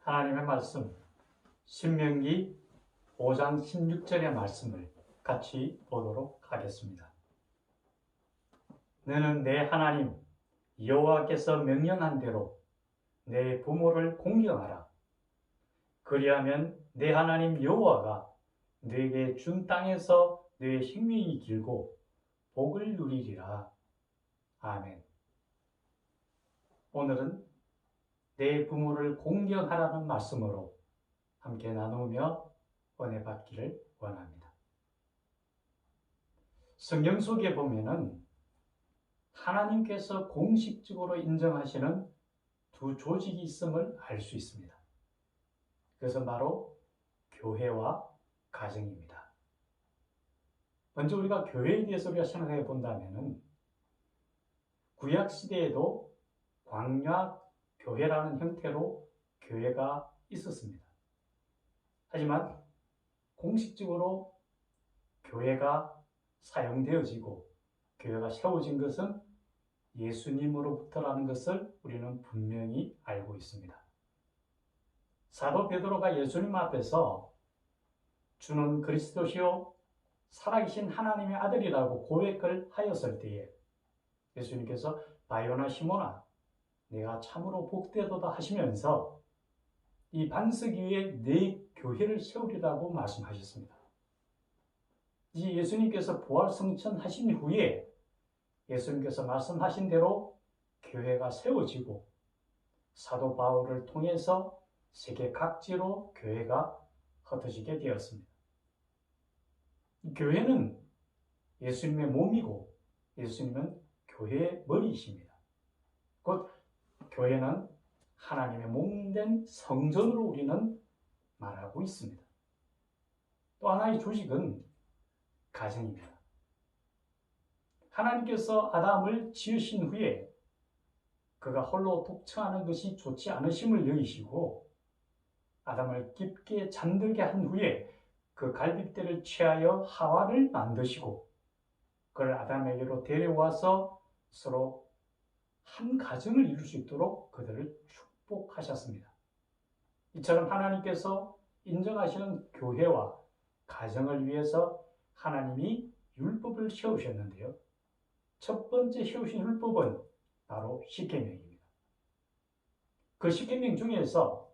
하나님의 말씀, 신명기 5장 16절의 말씀을 같이 보도록 하겠습니다. 너는 내 하나님 여호와께서 명령한 대로 내 부모를 공경하라. 그리하면 내 하나님 여호와가 너에게 준 땅에서 너의 생명이 길고 복을 누리리라. 아멘. 오늘은 내 부모를 공경하라는 말씀으로 함께 나누며 은혜 받기를 원합니다. 성경 속에 보면은 하나님께서 공식적으로 인정하시는 두 조직이 있음을 알 수 있습니다. 그것은 바로 교회와 가정입니다. 먼저 우리가 교회에 대해서 우리가 생각해 본다면은 구약 시대에도 광야 교회라는 형태로 교회가 있었습니다. 하지만 공식적으로 교회가 사용되어지고 교회가 세워진 것은 예수님으로부터라는 것을 우리는 분명히 알고 있습니다. 사도 베드로가 예수님 앞에서 주는 그리스도시요 살아계신 하나님의 아들이라고 고백을 하였을 때에 예수님께서 바요나 시몬아 내가 참으로 복되도다 하시면서 이 반석 위에 내 교회를 세우리라고 말씀하셨습니다. 이 예수님께서 부활승천하신 후에 예수님께서 말씀하신 대로 교회가 세워지고 사도 바울을 통해서 세계 각지로 교회가 흩어지게 되었습니다. 이 교회는 예수님의 몸이고 예수님은 교회의 머리이십니다. 곧 교회는 하나님의 몸된 성전으로 우리는 말하고 있습니다. 또 하나의 조직은 가정입니다. 하나님께서 아담을 지으신 후에 그가 홀로 독처하는 것이 좋지 않으심을 여기시고 아담을 깊게 잠들게 한 후에 그 갈빗대를 취하여 하와를 만드시고 그를 아담에게로 데려와서 서로 한 가정을 이룰 수 있도록 그들을 축복하셨습니다. 이처럼 하나님께서 인정하시는 교회와 가정을 위해서 하나님이 율법을 세우셨는데요. 첫 번째 세우신 율법은 바로 십계명입니다. 그 십계명 중에서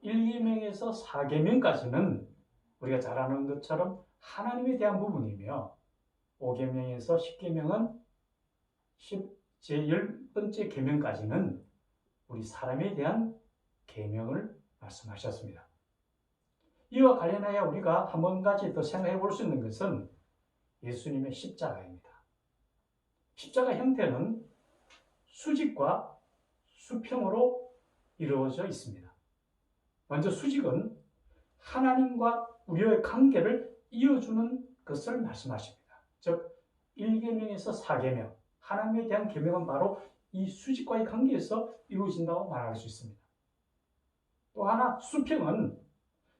1계명에서 4계명까지는 우리가 잘 아는 것처럼 하나님에 대한 부분이며 5계명에서 10계명은 제10번째 계명까지는 우리 사람에 대한 계명을 말씀하셨습니다. 이와 관련하여 우리가 한 가지 더 생각해 볼 수 있는 것은 예수님의 십자가입니다. 십자가 형태는 수직과 수평으로 이루어져 있습니다. 먼저 수직은 하나님과 우리의 관계를 이어주는 것을 말씀하십니다. 즉 1계명에서 4계명 하나님에 대한 계명은 바로 이 수직과의 관계에서 이루어진다고 말할 수 있습니다. 또 하나 수평은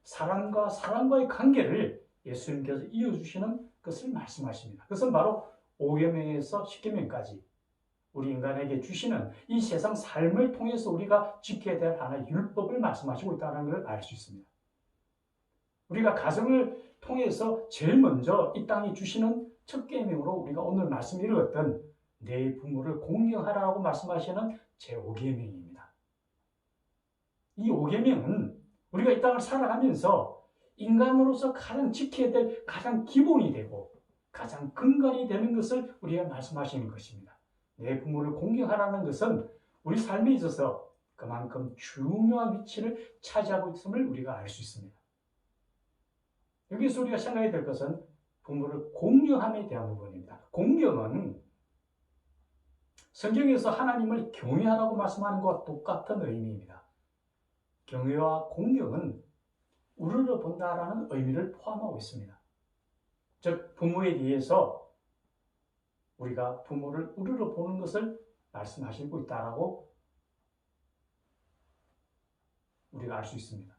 사람과 사람과의 관계를 예수님께서 이어주시는 것을 말씀하십니다. 그것은 바로 5계명에서 10계명까지 우리 인간에게 주시는 이 세상 삶을 통해서 우리가 지켜야 될 하나의 율법을 말씀하시고 있다는 것을 알 수 있습니다. 우리가 가정을 통해서 제일 먼저 이 땅에 주시는 첫 계명으로 우리가 오늘 말씀 읽었던 내 부모를 공경하라고 말씀하시는 제5계명입니다. 이 5계명은 우리가 이 땅을 살아가면서 인간으로서 가장 지켜야 될 가장 기본이 되고 가장 근간이 되는 것을 우리가 말씀하시는 것입니다. 내 부모를 공경하라는 것은 우리 삶에 있어서 그만큼 중요한 위치를 차지하고 있음을 우리가 알 수 있습니다. 여기서 우리가 생각해야 될 것은 부모를 공경함에 대한 부분입니다. 공경은 성경에서 하나님을 경외하라고 말씀하는 것과 똑같은 의미입니다. 경외와 공경은 우러러 본다라는 의미를 포함하고 있습니다. 즉 부모에 대해서 우리가 부모를 우러러 보는 것을 말씀하시고 있다라고 우리가 알 수 있습니다.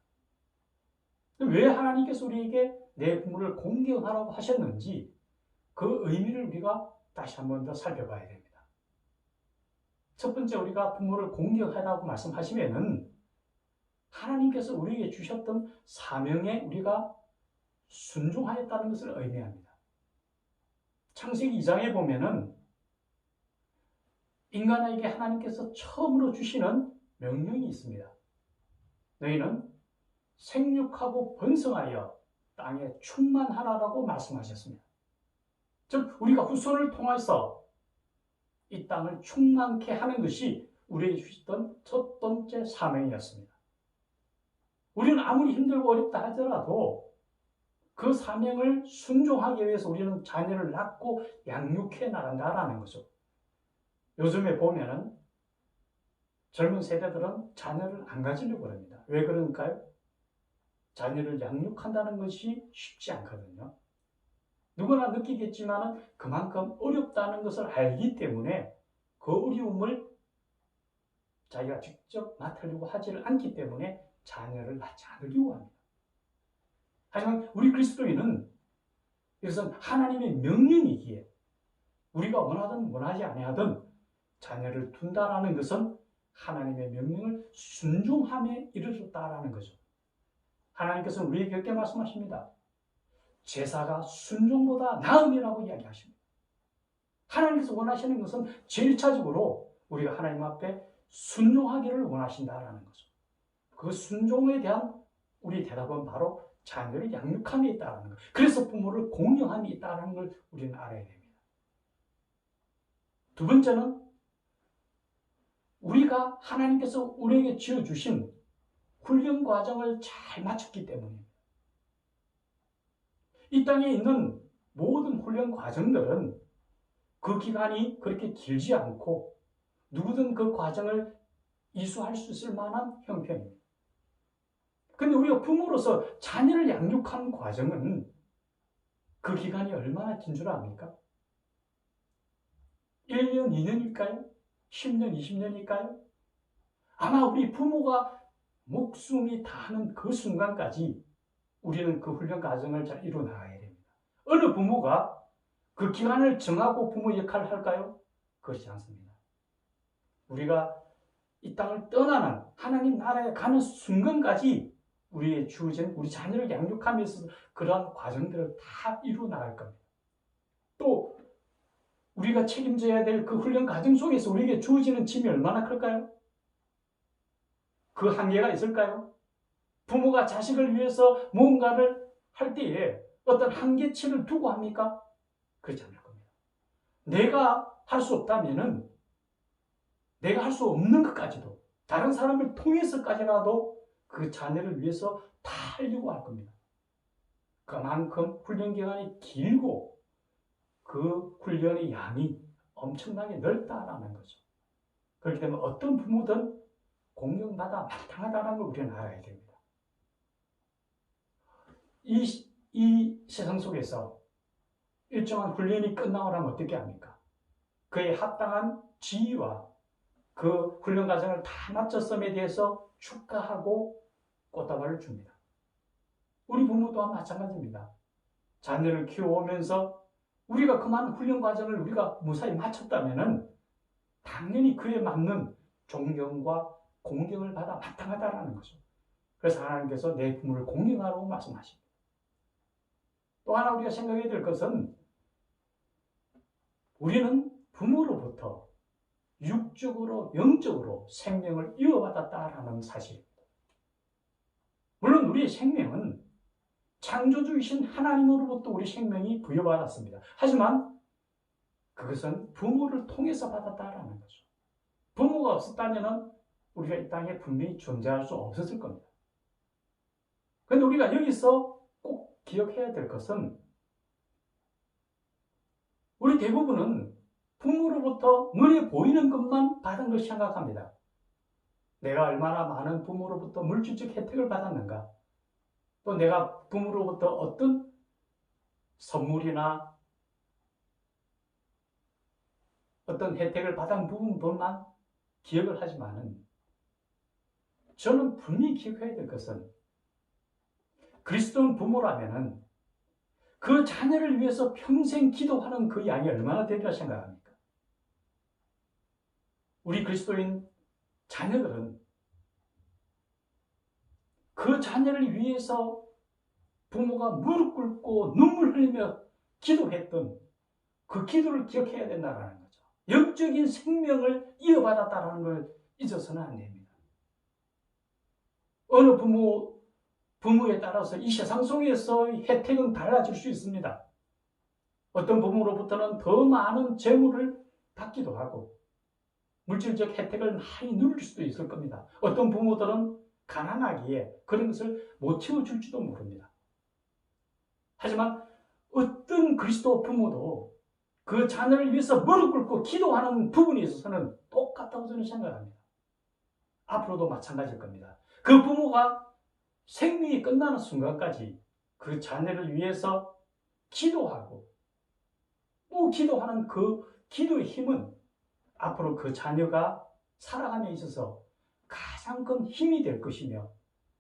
왜 하나님께서 우리에게 내 부모를 공경하라고 하셨는지 그 의미를 우리가 다시 한 번 더 살펴봐야 됩니다. 첫 번째 우리가 부모를 공경하라고 말씀하시면은 하나님께서 우리에게 주셨던 사명에 우리가 순종하였다는 것을 의미합니다. 창세기 2장에 보면은 인간에게 하나님께서 처음으로 주시는 명령이 있습니다. 너희는 생육하고 번성하여 땅에 충만하라고 말씀하셨습니다. 즉 우리가 후손을 통해서 이 땅을 충만케 하는 것이 우리에게 주셨던 첫 번째 사명이었습니다. 우리는 아무리 힘들고 어렵다 하더라도 그 사명을 순종하기 위해서 우리는 자녀를 낳고 양육해 나간다라는 거죠. 요즘에 보면은 젊은 세대들은 자녀를 안 가지려고 합니다. 왜 그럴까요? 자녀를 양육한다는 것이 쉽지 않거든요. 누구나 느끼겠지만 그만큼 어렵다는 것을 알기 때문에 그 어려움을 자기가 직접 맡으려고 하지를 않기 때문에 자녀를 낳지 않으려고 합니다. 하지만 우리 그리스도인은 이것은 하나님의 명령이기에 우리가 원하든 원하지 아니하든 자녀를 둔다라는 것은 하나님의 명령을 순종함에 이르렀다라는 거죠. 하나님께서는 우리에게 이렇게 말씀하십니다. 제사가 순종보다 나음이라고 이야기하십니다. 하나님께서 원하시는 것은 제일 차적으로 우리가 하나님 앞에 순종하기를 원하신다라는 거죠. 그 순종에 대한 우리 대답은 바로 자녀를 양육함에 있다는 것. 그래서 부모를 공경함이 있다는 걸 우리는 알아야 됩니다. 두 번째는 우리가 하나님께서 우리에게 지어주신 훈련 과정을 잘 마쳤기 때문입니다. 이 땅에 있는 모든 훈련 과정들은 그 기간이 그렇게 길지 않고 누구든 그 과정을 이수할 수 있을 만한 형편입니다. 근데 우리가 부모로서 자녀를 양육하는 과정은 그 기간이 얼마나 긴 줄 압니까? 1년, 2년일까요? 10년, 20년일까요? 아마 우리 부모가 목숨이 다하는 그 순간까지 우리는 그 훈련 과정을 잘 이뤄나가야 됩니다. 어느 부모가 그 기간을 정하고 부모 역할을 할까요? 그렇지 않습니다. 우리가 이 땅을 떠나는 하나님 나라에 가는 순간까지 우리의 주어진 우리 자녀를 양육하면서 그러한 과정들을 다 이루어나갈 겁니다. 또 우리가 책임져야 될 그 훈련 과정 속에서 우리에게 주어지는 짐이 얼마나 클까요? 그 한계가 있을까요? 부모가 자식을 위해서 무언가를 할 때에 어떤 한계치를 두고 합니까? 그렇지 않을 겁니다. 내가 할 수 없다면은 내가 할 수 없는 것까지도 다른 사람을 통해서까지라도 그 자녀를 위해서 다 하려고 할 겁니다. 그만큼 훈련 기간이 길고 그 훈련의 양이 엄청나게 넓다라는 거죠. 그렇기 때문에 어떤 부모든 공경받아 마땅하다는 걸 우리는 알아야 됩니다. 이 세상 속에서 일정한 훈련이 끝나고 나면 어떻게 합니까? 그에 합당한 지위와 그 훈련 과정을 다 마쳤음에 대해서 축하하고 꽃다발을 줍니다. 우리 부모 또한 마찬가지입니다. 자녀를 키워오면서 우리가 그 많은 훈련 과정을 우리가 무사히 마쳤다면은 당연히 그에 맞는 존경과 공경을 받아 마땅하다라는 거죠. 그래서 하나님께서 내 부모를 공경하라고 말씀하십니다. 또 하나 우리가 생각해야 될 것은 우리는 부모로부터 육적으로 영적으로 생명을 이어받았다라는 사실입니다. 물론 우리의 생명은 창조주이신 하나님으로부터 우리 생명이 부여받았습니다. 하지만 그것은 부모를 통해서 받았다라는 거죠. 부모가 없었다면 우리가 이 땅에 분명히 존재할 수 없었을 겁니다. 그런데 우리가 여기서 꼭 기억해야 될 것은 우리 대부분은 부모로부터 눈에 보이는 것만 받은 걸 생각합니다. 내가 얼마나 많은 부모로부터 물질적 혜택을 받았는가, 또 내가 부모로부터 어떤 선물이나 어떤 혜택을 받은 부분들만 기억을 하지만은 저는 분명히 기억해야 될 것은 그리스도인 부모라면은 그 자녀를 위해서 평생 기도하는 그 양이 얼마나 되리라 생각합니까? 우리 그리스도인 자녀들은 그 자녀를 위해서 부모가 무릎 꿇고 눈물 흘리며 기도했던 그 기도를 기억해야 된다는 거죠. 영적인 생명을 이어받았다는 걸 잊어서는 안 됩니다. 어느 부모에 따라서 이 세상 속에서의 혜택은 달라질 수 있습니다. 어떤 부모로부터는 더 많은 재물을 받기도 하고 물질적 혜택을 많이 누릴 수도 있을 겁니다. 어떤 부모들은 가난하기에 그런 것을 못 채워줄지도 모릅니다. 하지만 어떤 그리스도 부모도 그 자녀를 위해서 무릎 꿇고 기도하는 부분에 있어서는 똑같다고 저는 생각합니다. 앞으로도 마찬가지일 겁니다. 그 부모가 생명이 끝나는 순간까지 그 자녀를 위해서 기도하고 또 기도하는 그 기도의 힘은 앞으로 그 자녀가 살아감에 있어서 가장 큰 힘이 될 것이며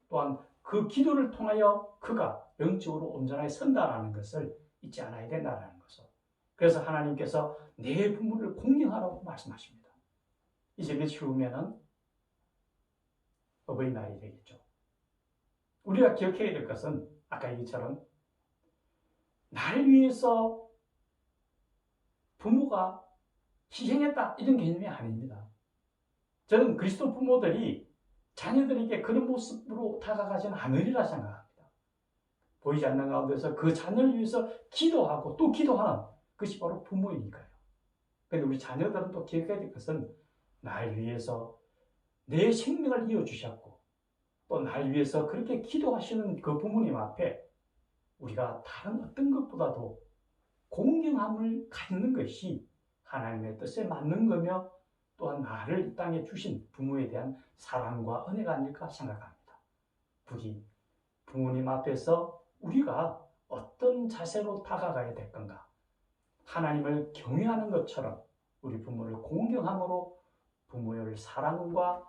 또한 그 기도를 통하여 그가 영적으로 온전하게 선다라는 것을 잊지 않아야 된다는 것을. 그래서 하나님께서 내 부모를 공경하라고 말씀하십니다. 이제 며칠 후면은 어버이날이 되겠죠. 우리가 기억해야 될 것은 아까 얘기처럼 날 위해서 부모가 희생했다 이런 개념이 아닙니다. 저는 그리스도 부모들이 자녀들에게 그런 모습으로 다가가지는 않으리라 생각합니다. 보이지 않는 가운데서 그 자녀를 위해서 기도하고 또 기도하는 것이 바로 부모이니까요. 그런데 우리 자녀들은 또 기억해야 될 것은 날 위해서 내 생명을 이어주셨고 또 날 위해서 그렇게 기도하시는 그 부모님 앞에 우리가 다른 어떤 것보다도 공경함을 갖는 것이 하나님의 뜻에 맞는 거며 또한 나를 이 땅에 주신 부모에 대한 사랑과 은혜가 아닐까 생각합니다. 부디 부모님 앞에서 우리가 어떤 자세로 다가가야 될 건가? 하나님을 경외하는 것처럼 우리 부모를 공경함으로 부모의 사랑과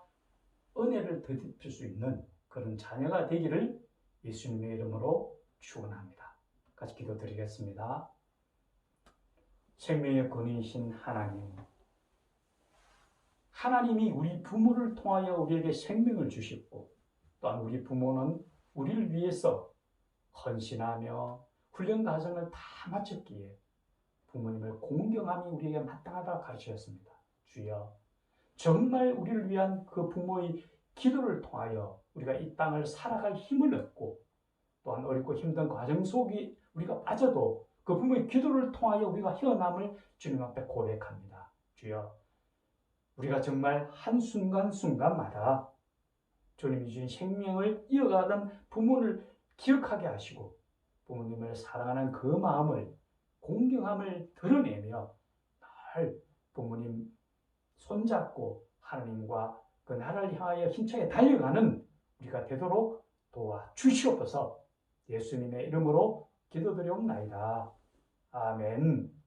은혜를 되찾을 수 있는 그런 자녀가 되기를 예수님의 이름으로 축원합니다. 같이 기도드리겠습니다. 생명의 근원이신 하나님, 하나님이 우리 부모를 통하여 우리에게 생명을 주셨고 또한 우리 부모는 우리를 위해서 헌신하며 훈련 과정을 다 마쳤기에 부모님을 공경함이 우리에게 마땅하다고 가르치셨습니다. 주여, 정말 우리를 위한 그 부모의 기도를 통하여 우리가 이 땅을 살아갈 힘을 얻고 또한 어렵고 힘든 과정 속에 우리가 빠져도 그 부모의 기도를 통하여 우리가 헤어남을 주님 앞에 고백합니다. 주여, 우리가 정말 한순간순간마다 주님이 주신 생명을 이어가던 부모를 기억하게 하시고 부모님을 사랑하는 그 마음을 공경함을 드러내며 늘 부모님 손잡고 하나님과 그 나라를 향하여 힘차게 달려가는 우리가 되도록 도와주시옵소서. 예수님의 이름으로 기도드리옵나이다. 아멘.